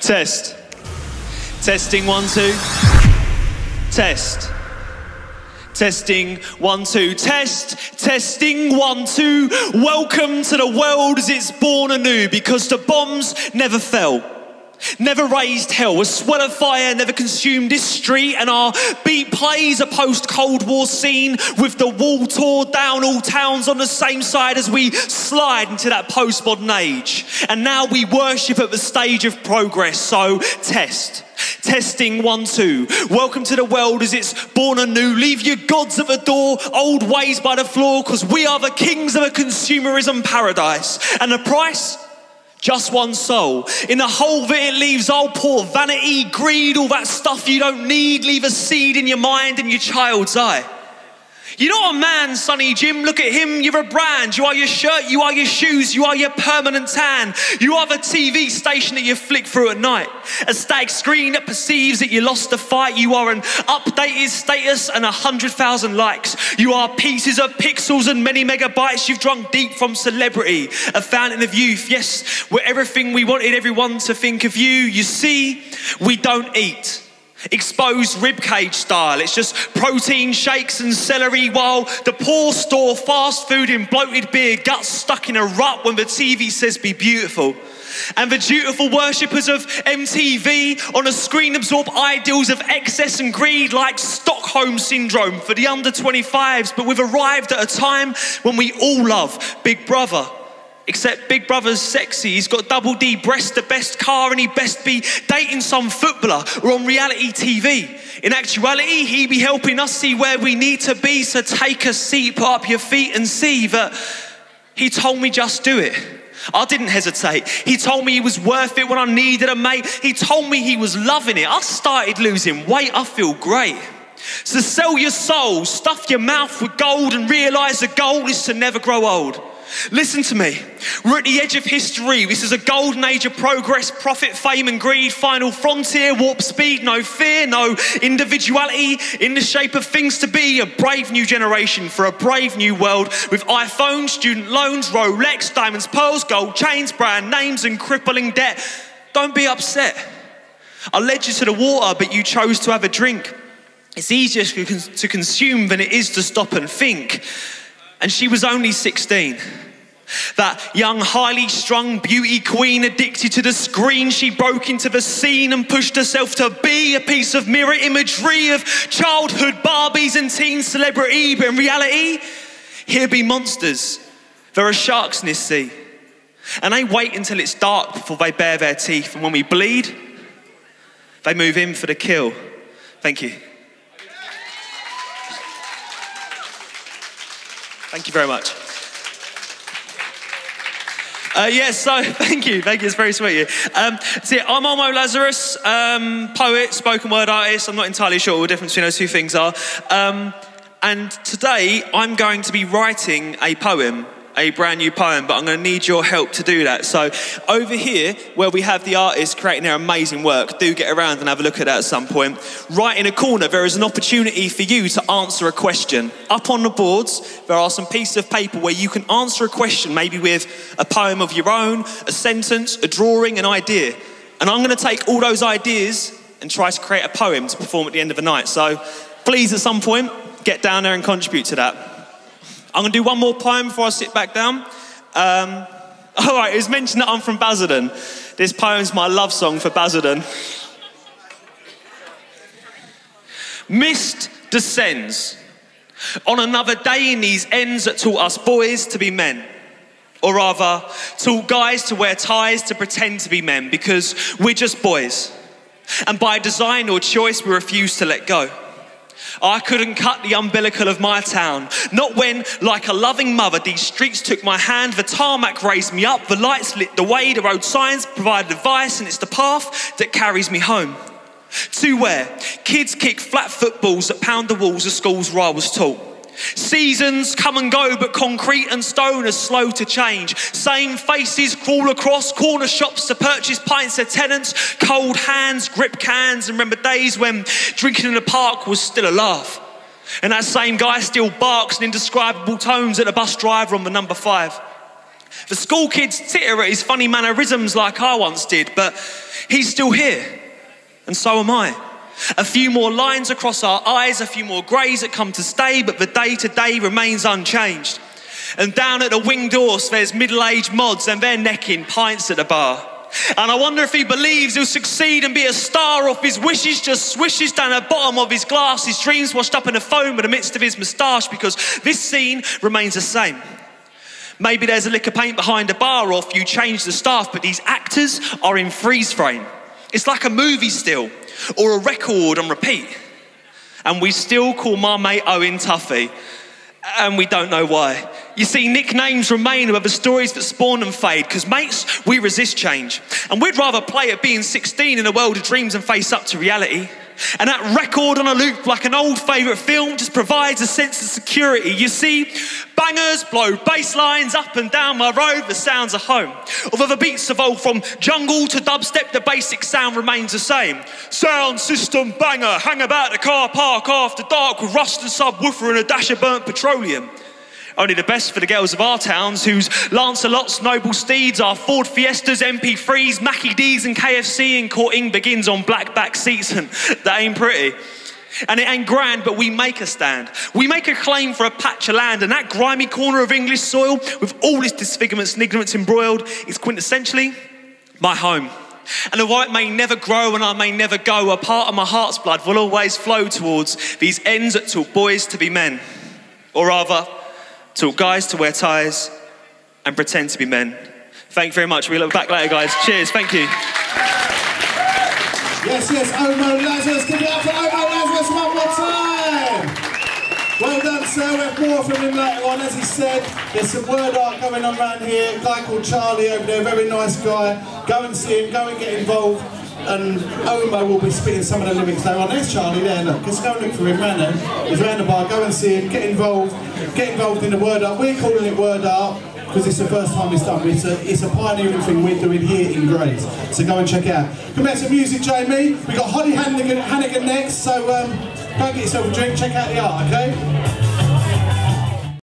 Test. Testing 1, 2. Test. Testing 1, 2. Test. Testing 1, 2. Welcome to the world as it's born anew, because the bombs never fell, never raised hell. A swell of fire never consumed this street, and our beat plays a post-Cold War scene with the wall tore down, all towns on the same side as we slide into that postmodern age. And now we worship at the stage of progress. So test. Testing 1, 2. Welcome to the world as it's born anew. Leave your gods at the door, old ways by the floor, because we are the kings of a consumerism paradise. And the price? Just one soul. In the hole that it leaves, I'll pour vanity, greed, all that stuff you don't need. Leave a seed in your mind and your child's eye. You're not a man, Sonny Jim. Look at him, you're a brand. You are your shirt, you are your shoes, you are your permanent tan. You are the TV station that you flick through at night. A static screen that perceives that you lost the fight. You are an updated status and 100,000 likes. You are pieces of pixels and many megabytes. You've drunk deep from celebrity, a fountain of youth. Yes, we're everything we wanted everyone to think of you. You see, we don't eat exposed ribcage style. It's just protein shakes and celery, while the poor store fast food in bloated beer, guts stuck in a rut when the TV says be beautiful. And the dutiful worshippers of MTV on a screen absorb ideals of excess and greed like Stockholm Syndrome for the under 25s. But we've arrived at a time when we all love Big Brother. Except Big Brother's sexy, he's got double D breasts, the best car, and he best be dating some footballer or on reality TV. In actuality, he be helping us see where we need to be, so take a seat, put up your feet and see that he told me just do it. I didn't hesitate. He told me he was worth it when I needed a mate. He told me he was loving it. I started losing weight, I feel great. So sell your soul, stuff your mouth with gold, and realise the goal is to never grow old. Listen to me, we're at the edge of history. This is a golden age of progress, profit, fame and greed. Final frontier, warp speed, no fear, no individuality. In the shape of things to be, a brave new generation for a brave new world. With iPhones, student loans, Rolex, diamonds, pearls, gold chains, brand names and crippling debt. Don't be upset. I led you to the water, but you chose to have a drink. It's easier to consume than it is to stop and think. And she was only 16. That young, highly strung beauty queen, addicted to the screen. She broke into the scene and pushed herself to be a piece of mirror imagery of childhood Barbies and teen celebrity. But in reality, here be monsters. There are sharks in this sea. And they wait until it's dark before they bare their teeth. And when we bleed, they move in for the kill. Thank you. Thank you very much. So thank you, it's very sweet of you. So yeah, I'm Olmo Lazarus, poet, spoken word artist. I'm not entirely sure what the difference between those two things are. And today I'm going to be writing a poem, a brand new poem, but I'm going to need your help to do that. So over here, where we have the artists creating their amazing work, do get around and have a look at that at some point. Right in a corner, there is an opportunity for you to answer a question. Up on the boards, there are some pieces of paper where you can answer a question, maybe with a poem of your own, a sentence, a drawing, an idea. And I'm going to take all those ideas and try to create a poem to perform at the end of the night. So please, at some point, get down there and contribute to that. I'm going to do one more poem before I sit back down. All right, it was mentioned that I'm from Basildon. This poem's my love song for Basildon. Mist descends on another day in these ends that taught us boys to be men. Or rather, taught guys to wear ties to pretend to be men, because we're just boys. And by design or choice, we refuse to let go. I couldn't cut the umbilical of my town. Not when, like a loving mother, these streets took my hand. The tarmac raised me up, the lights lit the way, the road signs provided advice, and it's the path that carries me home. To where kids kick flat footballs that pound the walls of schools where I was taught. Seasons come and go, but concrete and stone are slow to change. Same faces crawl across corner shops to purchase pints of tenants. Cold hands grip cans and remember days when drinking in the park was still a laugh. And that same guy still barks in indescribable tones at the bus driver on the number 5. The school kids titter at his funny mannerisms like I once did, but he's still here, and so am I. A few more lines across our eyes, a few more greys that come to stay, but the day-to-day remains unchanged. And down at the wing doors, there's middle-aged mods and they're necking pints at the bar. And I wonder if he believes he'll succeed and be a star, or if his wishes just swishes down the bottom of his glass, his dreams washed up in the foam in the midst of his moustache, because this scene remains the same. Maybe there's a lick of paint behind a bar, or if you change the staff, but these actors are in freeze frame. It's like a movie still, or a record on repeat. And we still call my mate Owen Tuffy, and we don't know why. You see, nicknames remain above the stories that spawn and fade, because mates, we resist change. And we'd rather play at being 16 in a world of dreams and face up to reality. And that record on a loop, like an old favourite film, just provides a sense of security. You see, bangers blow bass lines up and down my road, the sounds of home. Although the beats evolve from jungle to dubstep, the basic sound remains the same. Sound system banger, hang about the car park after dark with rust and subwoofer and a dash of burnt petroleum. Only the best for the girls of our towns, whose Lancelot's noble steeds are Ford Fiestas, MP3s, Mackie D's and KFC, and courting begins on black back seats, and that ain't pretty. And it ain't grand, but we make a stand. We make a claim for a patch of land, and that grimy corner of English soil, with all its disfigurements and ignorance embroiled, is quintessentially my home. And though it may never grow and I may never go, a part of my heart's blood will always flow towards these ends that taught boys to be men. Or rather, taught guys to wear ties and pretend to be men. Thank you very much. We'll look back later, guys. Cheers. Thank you. Yes, yes, Olmo Lazarus. Give it up for Olmo Lazarus one more time. Well done, sir. We'll have more from him later on. As he said, there's some word art going on around here. A guy called Charlie over there, very nice guy. Go and see him, go and get involved. And Olmo will be spitting some of the lyrics later on. There's Charlie there, look. Just go and look for him, round there. He's round the bar. Go and see him, get involved in the word art. We're calling it word art because it's the first time it's done. It's a pioneering thing we're doing here in Grays. So go and check it out. Come back to music, Jamie. We've got Holly Hannigan next, so go and get yourself a drink, check out the art, okay?